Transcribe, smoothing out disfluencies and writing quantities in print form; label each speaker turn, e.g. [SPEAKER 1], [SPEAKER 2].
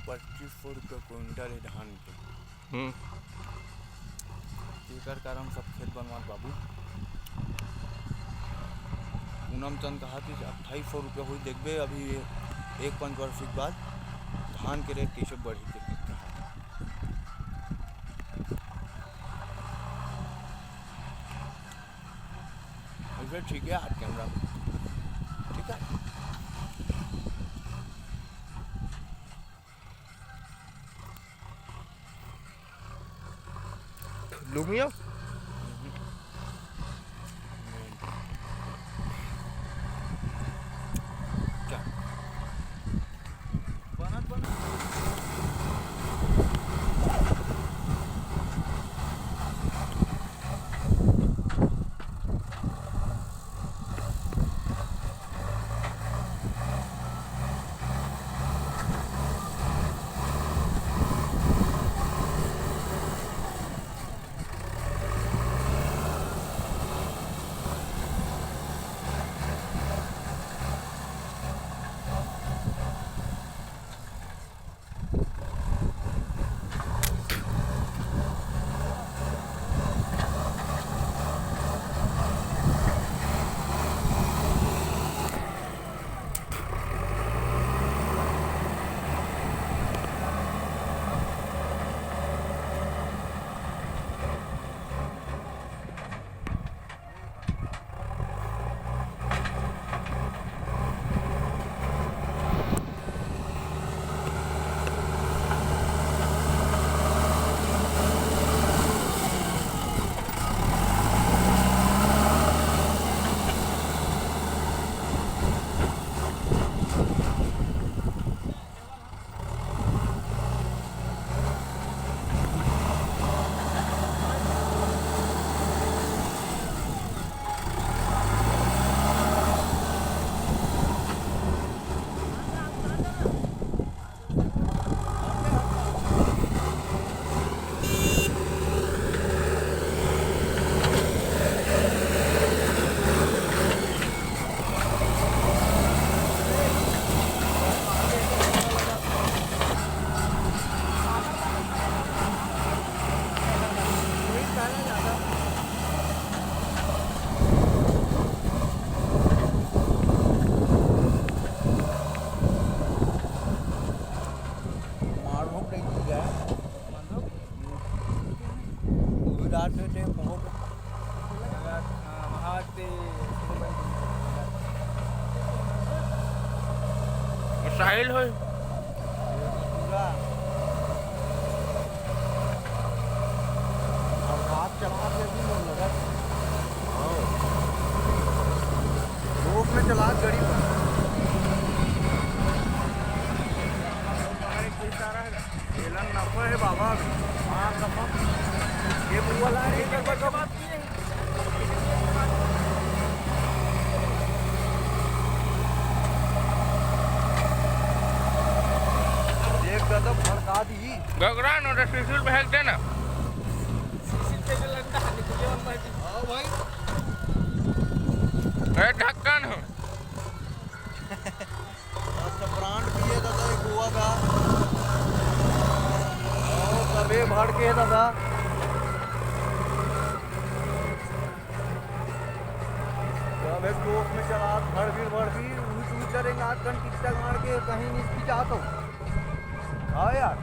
[SPEAKER 1] 2500 रुपये क्विंटल है धान के। एकर कारण सब खेत बनवा बाबू पूनम चंद कहा कि 2800 रुपये हुई देखबे अभी 1-5 वर्ष के बाद धान के रेट कैसे बढ़ी के ऐसे ठीक है आज कैमरा ठीक है।
[SPEAKER 2] लुमिया साहिल हो
[SPEAKER 1] में चला गड़ी है बाबा ये वाला भड़का दी
[SPEAKER 2] गगरा नोटा शिशिर भेज देना भाई ढक्कन हो
[SPEAKER 1] ब्रांड पिए दादा गोवा का सबे भर के दादा सब एक दोस्त में चला भर भी ऊँच करेंगे 8 घंटे तक मार के कहीं नहीं जाता हाँ यार।